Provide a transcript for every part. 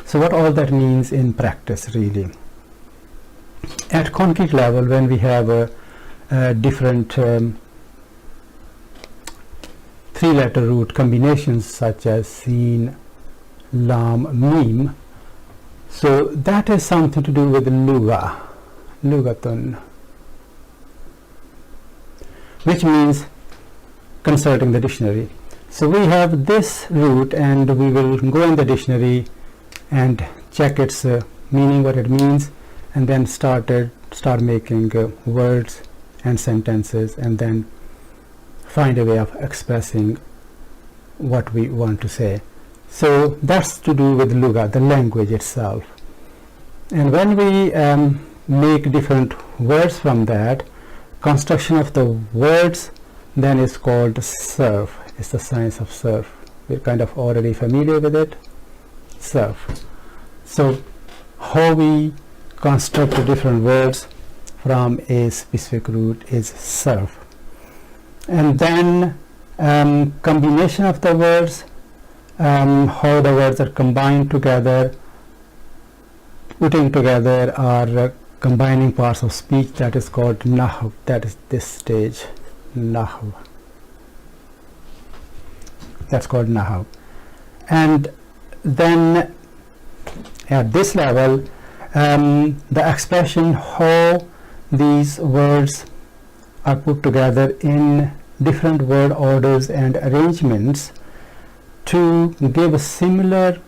So what all that means in practice really. At concrete level, when we have different three-letter root combinations such as Sin, Lam, Mim, so that is something to do with Luga, Lugatun, which means consulting the dictionary. So we have this root and we will go in the dictionary and check its meaning, what it means, and then start making words and sentences, and then find a way of expressing what we want to say. So that's to do with Luga, the language itself. And when we make different words from that, construction of the words then is called surf. It's the science of surf. We're kind of already familiar with it. Surf. So how we construct different words from a specific root is surf. And then combination of the words, how the words are combined together, putting together or combining parts of speech, that is called Nahv. That is this stage, Nahv. That's called Nahv. And then at this level, the expression how these words are put together in different word orders and arrangements to give a similar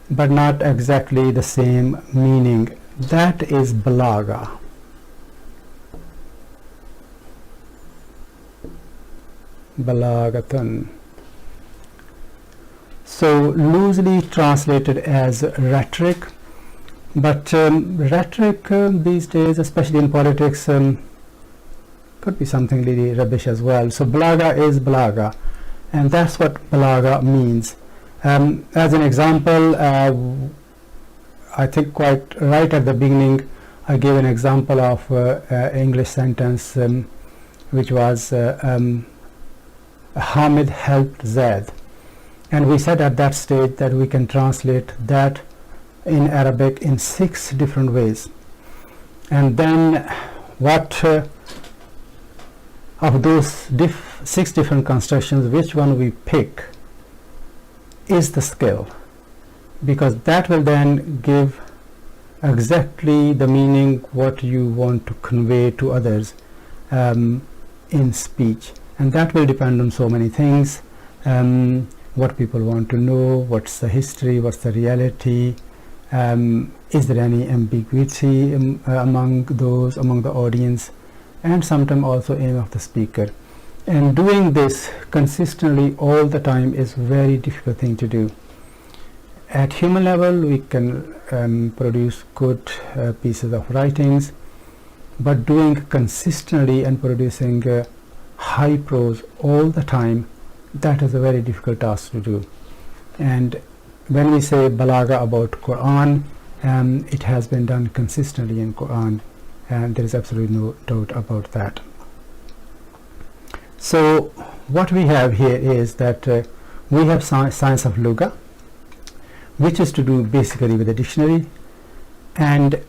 but not exactly the same meaning, that is Balaga. Balagatan. So loosely translated as rhetoric, but rhetoric these days, especially in politics, could be something really rubbish as well. So Balaga is Balaga, and that's what Balaga means. As an example, I think quite right at the beginning I gave an example of English sentence which was Hamid helped Zaid, and we said at that stage that we can translate that in Arabic in 6 different ways, and then what of those 6 different constructions, which one we pick is the skill, because that will then give exactly the meaning what you want to convey to others in speech, and that will depend on so many things, what people want to know, what's the history, what's the reality, is there any ambiguity among the audience, and sometimes also aim of the speaker. And doing this consistently all the time is very difficult thing to do. At human level we can produce good pieces of writings, but doing consistently and producing high prose all the time, that is a very difficult task to do. And when we say Balaga about Quran, it has been done consistently in Quran, and there is absolutely no doubt about that. So what we have here is that we have science of Luga, which is to do basically with the dictionary, and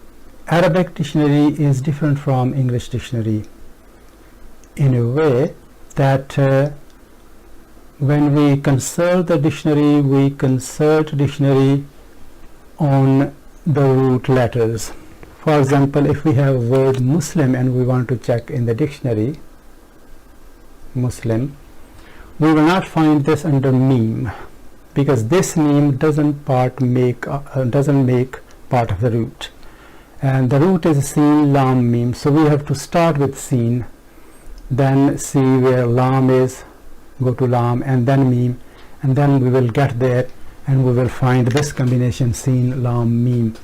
Arabic dictionary is different from English dictionary in a way that when we consult the dictionary, we consult dictionary on the root letters. For example, if we have word Muslim and we want to check in the dictionary Muslim, we will not find this under meme, because this meme doesn't make part of the root, and the root is Sin, Lam, Mim. So we have to start with Sin, then see where Lam is, go to Lam, and then Mim, and then we will get there and we will find this combination Sin, Lam, Mim.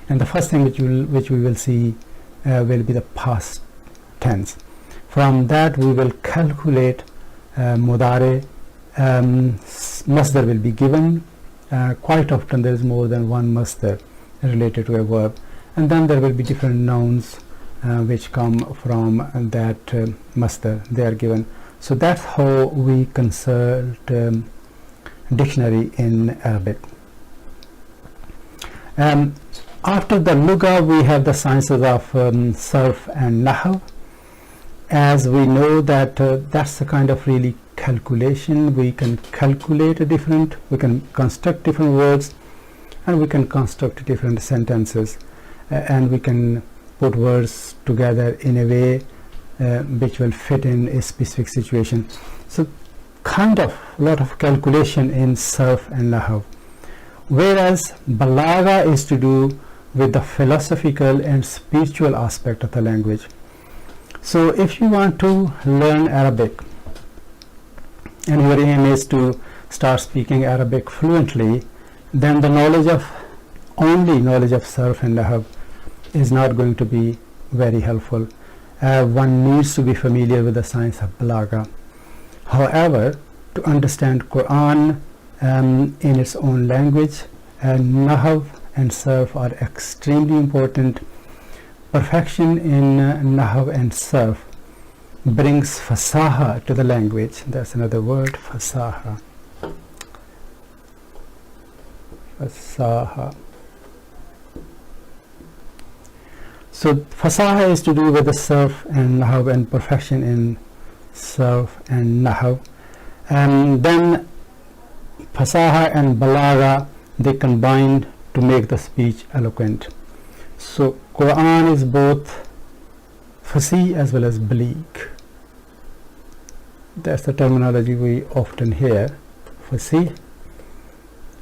And the first thing which we will see will be the past tense. From that we will calculate Mudare. Masdar will be given. Quite often there is more than one masdar related to a verb, and then there will be different nouns which come from that masdar, they are given. So that's how we consult dictionary in Arabic. After the Lugha, we have the sciences of Sarf and Nahw. As we know that that's the kind of really calculation. We can calculate we can construct different words, and we can construct different sentences, and we can put words together in a way which will fit in a specific situation. So kind of a lot of calculation in Sarf and Nahw. Whereas Balagha is to do with the philosophical and spiritual aspect of the language. So if you want to learn Arabic and your aim is to start speaking Arabic fluently, then the only knowledge of Sarf and Nahw is not going to be very helpful. One needs to be familiar with the science of Balagha. However, to understand Quran in its own language, Nahw and Sarf are extremely important. Perfection in Nahw and Sarf brings fasaha to the language. That's another word, fasaha. Fasaha. So fasaha is to do with the Sarf and Nahw, and perfection in Sarf and Nahw. And then fasaha and balagha, they combine to make the speech eloquent. So Quran is both fasih as well as baligh. That's the terminology we often hear, fasih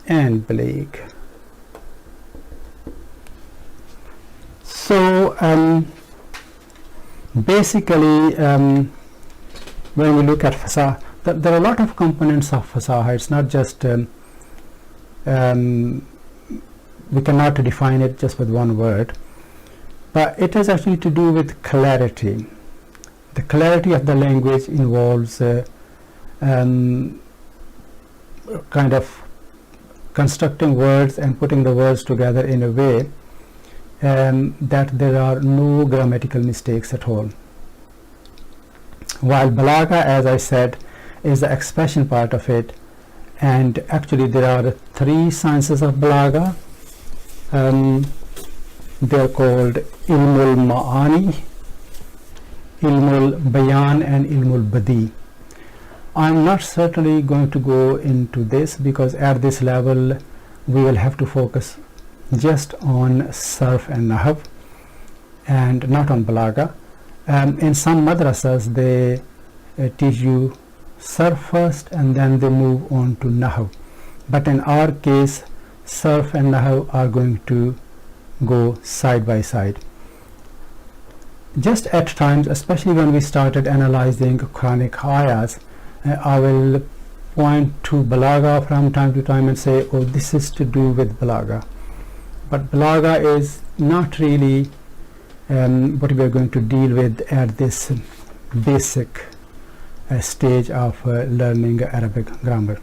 and baligh. So basically when we look at fasaha, there are a lot of components of fasaha. It's not just we cannot define it just with one word, but it has actually to do with clarity. The clarity of the language involves kind of constructing words and putting the words together in a way that there are no grammatical mistakes at all. While balagha, as I said, is the expression part of it, and actually there are 3 sciences of balagha. They are called ilmul ma'ani, ilmul bayan, and ilmul badi. I'm not certainly going to go into this because at this level we will have to focus just on Sarf and Nahw and not on balagha. In some madrasas they teach you Sarf first and then they move on to Nahw, but in our case Sarf and Nahw are going to go side by side. Just at times, especially when we started analyzing Quranic ayahs, I will point to balagha from time to time and say, oh, this is to do with balagha. But balagha is not really what we are going to deal with at this basic stage of learning Arabic grammar.